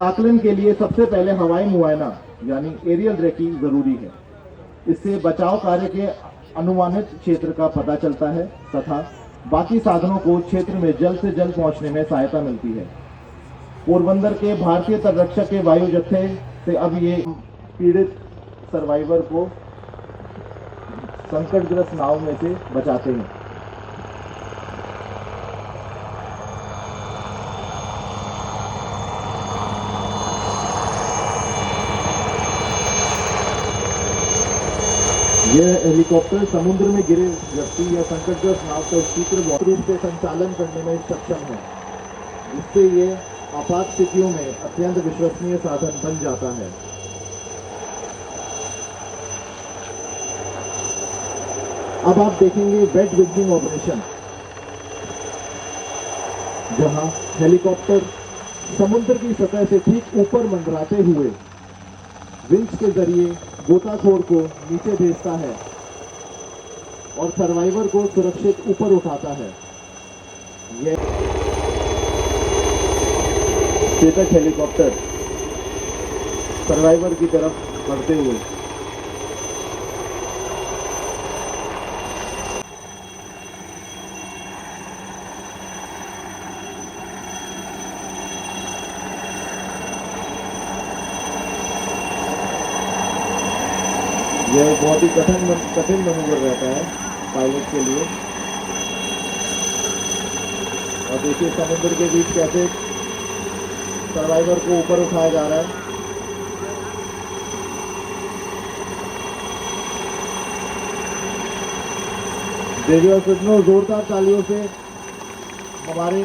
आकलन के लिए सबसे पहले हवाई मुआयना यानी एरियल रेकी जरूरी है। इससे बचाव कार्य के अनुमानित क्षेत्र का पता चलता है तथा बाकी साधनों को क्षेत्र में जल्द से जल्द पहुंचने में सहायता मिलती है। पोरबंदर के भारतीय तटरक्षक के वायु जत्थे से अब ये पीड़ित सर्वाइवर को संकटग्रस्त नाव में से बचाते हैं। यह हेलीकॉप्टर समुद्र में गिरे व्यक्ति या संकटग्रस्त नाव का शीघ्र रूप से संचालन करने में सक्षम है, जिससे ये आपात स्थितियों में अत्यंत विश्वसनीय साधन बन जाता है। अब आप देखेंगे वेट विंचिंग ऑपरेशन, जहां हेलीकॉप्टर समुद्र की सतह से ठीक ऊपर मंडराते हुए विंच के जरिए गोताखोर को नीचे भेजता है और सर्वाइवर को सुरक्षित ऊपर उठाता है। यह चेतक हेलीकॉप्टर सर्वाइवर की तरफ बढ़ते हुए यह बहुत ही कठिन मनोवर रहता है पायलट के लिए। और देखिए समुद्र के बीच कैसे सर्वाइवर को ऊपर उठाया जा रहा है। देवी और सज्जनों, जोरदार तालियों से हमारे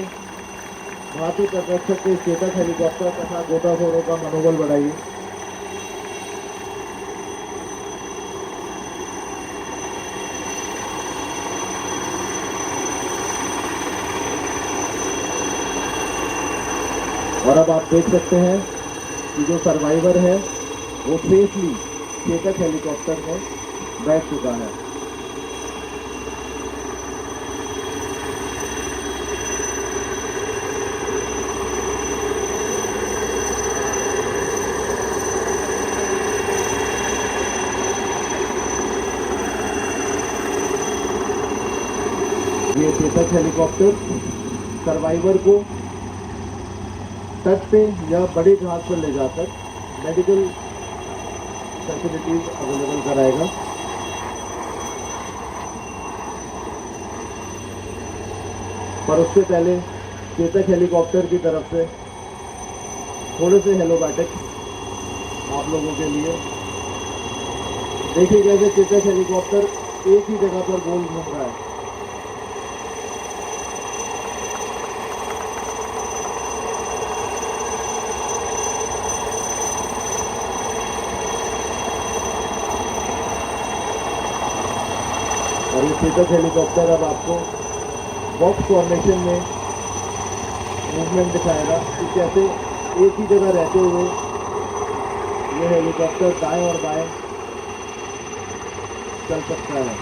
भारतीय तटरक्षक के चेतक हेलीकॉप्टर तथा गोताखोरों का मनोबल बढ़ाइए। और अब आप देख सकते हैं कि जो सर्वाइवर है वो सेफली चेतक हेलीकॉप्टर में बैठ चुका है। ये चेतक हेलीकॉप्टर सर्वाइवर को तट पे या बड़े जहाज पर ले जाकर मेडिकल फैसिलिटीज अवेलेबल कराएगा। पर उससे पहले चेतक हेलीकॉप्टर की तरफ से थोड़े से हेलोबैटिक्स आप लोगों के लिए। देखिए कैसे चेतक हेलीकॉप्टर एक ही जगह पर गोल घूम रहा है। और ये चेतक हेलीकॉप्टर अब आपको बॉक्स फॉर्मेशन में मूवमेंट दिखाएगा कि कैसे एक ही जगह रहते हुए ये हेलीकॉप्टर दाएं और बाएं चल सकता है।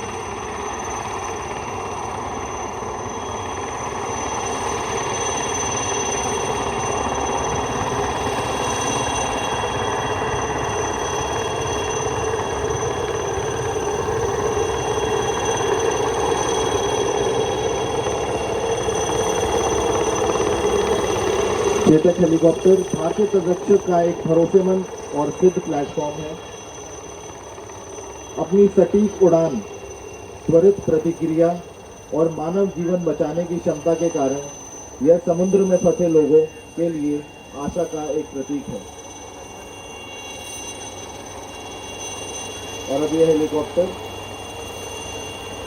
चेतक हेलीकॉप्टर भारतीय तटरक्षक का एक भरोसेमंद और सिद्ध प्लेटफॉर्म है। अपनी सटीक उड़ान, त्वरित प्रतिक्रिया और मानव जीवन बचाने की क्षमता के कारण यह समुद्र में फंसे लोगों के लिए आशा का एक प्रतीक है। और अब यह हेलीकॉप्टर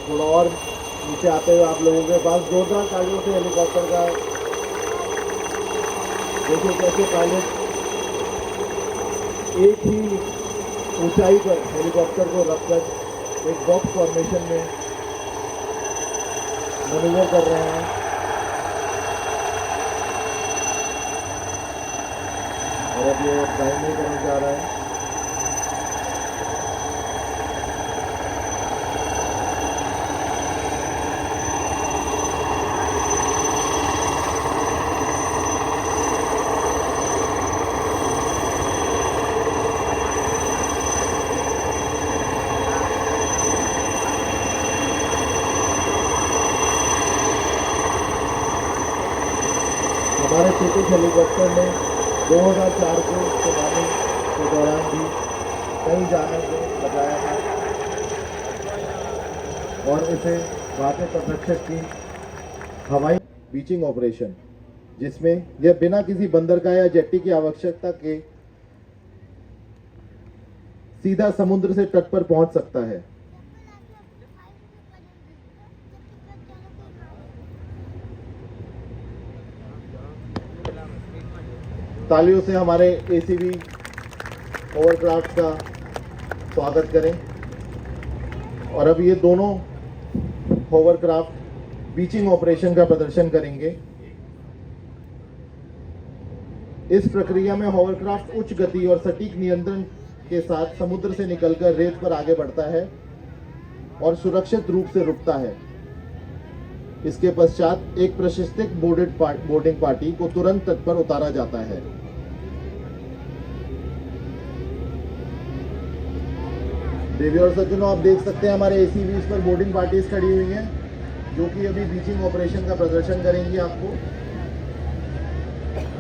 थोड़ा और नीचे आते हुए आप लोगों के पास जोरदार तालियों से हेलीकॉप्टर का देखिए कैसे पायलट एक ही ऊंचाई पर हेलीकॉप्टर को रखकर एक बॉक्स फॉर्मेशन में मैन्यूवर कर रहे हैं। और अब ये टाइम नहीं करने जा रहा है। हमारे ब्रिटिश हेलीकॉप्टर ने 2004 को सुनामी के दौरान भी कई जानों को बचाया था और इसे भारतीय तटरक्षक की हवाई बीचिंग ऑपरेशन, जिसमें यह बिना किसी बंदरगाह या जेट्टी की आवश्यकता के सीधा समुद्र से तट पर पहुंच सकता है। तालियों से हमारे एसीवी होवरक्राफ्ट का स्वागत करें। और अब ये दोनों होवरक्राफ्ट बीचिंग ऑपरेशन का प्रदर्शन करेंगे। इस प्रक्रिया में होवरक्राफ्ट उच्च गति और सटीक नियंत्रण के साथ समुद्र से निकलकर रेत पर आगे बढ़ता है और सुरक्षित रूप से रुकता है। इसके पश्चात एक प्रशिक्षित बोर्डिंग पार्टी को तुरंत तट पर उतारा जाता है। देवी और सज्जनों, आप देख सकते हैं हमारे एसीवीज पर बोर्डिंग पार्टीज खड़ी हुई हैं, जो कि अभी बीचिंग ऑपरेशन का प्रदर्शन करेंगी। आपको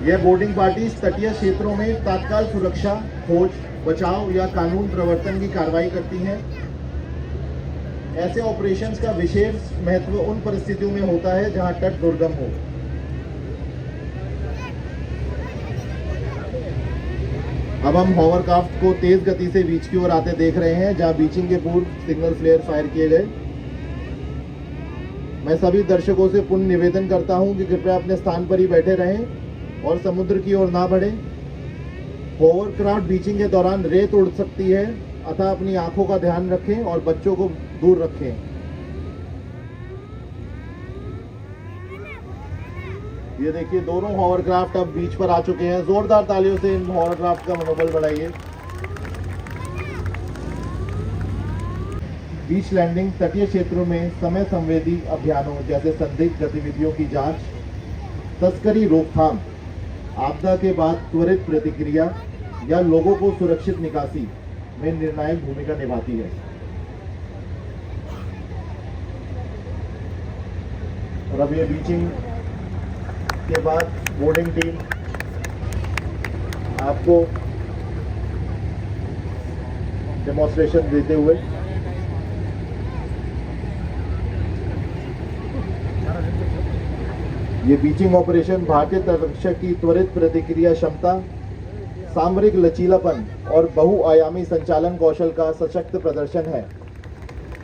यह बोर्डिंग पार्टीज तटीय क्षेत्रों में तत्काल सुरक्षा, खोज, बचाव या कानून प्रवर्तन की कार्रवाई करती हैं। ऐसे ऑपरेशंस का विशेष महत्व उन परिस्थितियों में होता है जहां तट दुर्गम हो। अब हम होवरक्राफ्ट को तेज गति से बीच की ओर आते देख रहे हैं, जहां बीचिंग के पूर्व सिग्नल फ्लेयर फायर किए गए। मैं सभी दर्शकों से पुनः निवेदन करता हूं कि कृपया अपने स्थान पर ही बैठे रहें और समुद्र की ओर ना बढ़ें। होवरक्राफ्ट बीचिंग के दौरान रेत उड़ सकती है, अतः अपनी आंखों का ध्यान रखें और बच्चों को दूर रखें। ये देखिए, दोनों होवरक्राफ्ट अब बीच पर आ चुके हैं। जोरदार तालियों से इन होवरक्राफ्ट का मनोबल बढ़ाइए। बीच लैंडिंग तटीय क्षेत्रों में समय संवेदी अभियानों जैसे संदिग्ध गतिविधियों की जांच, तस्करी रोकथाम, आपदा के बाद त्वरित प्रतिक्रिया या लोगों को सुरक्षित निकासी में निर्णायक भूमिका निभाती है। और अब ये बीचिंग के बाद बोर्डिंग टीम आपको डेमोन्स्ट्रेशन देते हुए ये बीचिंग ऑपरेशन भारतीय तटरक्षक की त्वरित प्रतिक्रिया क्षमता, सामरिक लचीलापन और बहुआयामी संचालन कौशल का सशक्त प्रदर्शन है,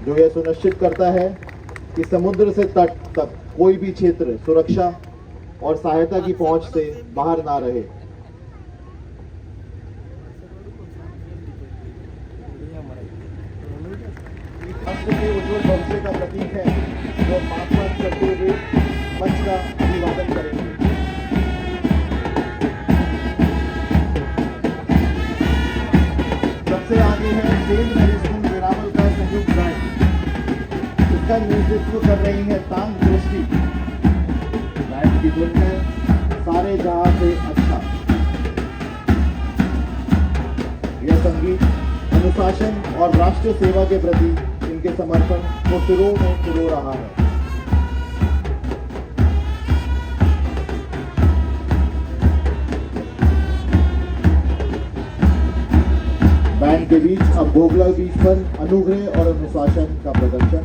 जो यह सुनिश्चित करता है कि समुद्र से तट तक कोई भी क्षेत्र सुरक्षा और सहायता की पहुंच से बाहर ना रहे। राष्ट्र के उज्जवल भविष्य का प्रतीक है, जो मातृ करते हुए मंच का अभिवादन करेंगे। सबसे आगे है सेंट मैरी स्कूल वेरावल का संयुक्त बैंड। इसका नेतृत्व कर रही है तांग दृष्टि। बैंड की धुन है सारे जहां से अच्छा। यह संगीत अनुशासन और राष्ट्र सेवा के प्रति इनके समर्पण को सिरों में पिरो रहा है। बैंड के बीच अब भोगला बीच पर अनुग्रह और अनुशासन का प्रदर्शन।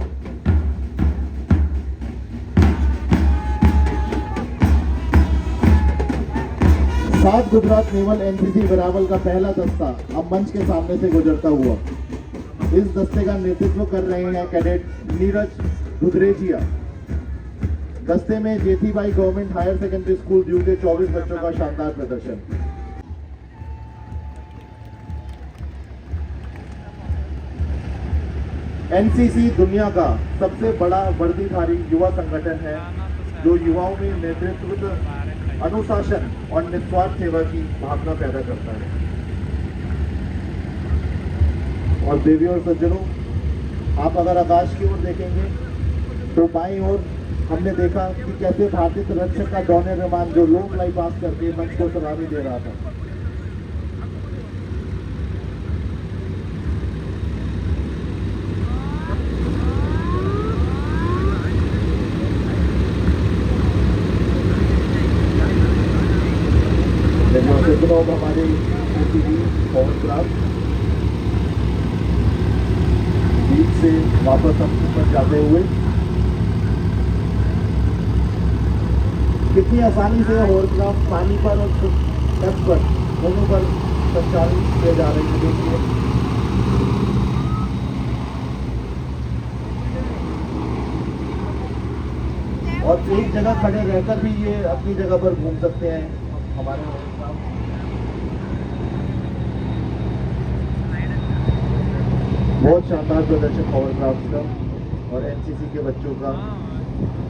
South Gujarat naval NCC Veraval का पहला दस्ता अब मंच के सामने से गुजरता हुआ। इस दस्ते का नेतृत्व कर रहे हैं कैडेट नीरज दुधरेजिया। दस्ते में जेठीबाई गवर्नमेंट हायर सेकेंडरी स्कूल जू के 24 बच्चों का शानदार प्रदर्शन। एनसीसी दुनिया का सबसे बड़ा वर्दीधारी युवा संगठन है, जो युवाओं में नेतृत्व, अनुशासन और निस्वार्थ सेवा की भावना पैदा करता है। और देवी और सज्जनों, आप अगर आकाश की ओर देखेंगे तो बाईं ओर हमने देखा कि कैसे भारतीय तटरक्षक का डोनियर विमान जो लो फ्लाई पास करके मंच को सलामी दे रहा था। वापस हम ऊपर जाते हुए कितनी आसानी से हॉवरक्राफ्ट पानी पर और छत पर दोनों पर संचालित किए जा रहे हैं। देखिए और एक जगह खड़े रहकर भी ये अपनी जगह पर घूम सकते हैं हमारे हॉवरक्राफ्ट। बहुत शानदार प्रदर्शन हॉवरक्राफ्ट का और एनसीसी के बच्चों का।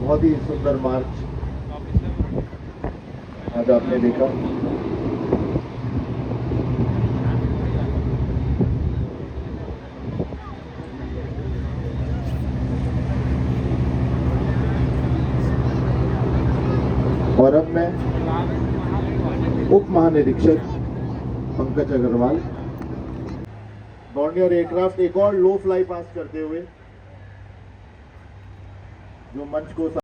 बहुत ही सुंदर मार्च आज आपने देखा। और अब मैं उप महानिरीक्षक पंकज अग्रवाल डॉर्नियर एयरक्राफ्ट एक और लो फ्लाई पास करते हुए जो मंच को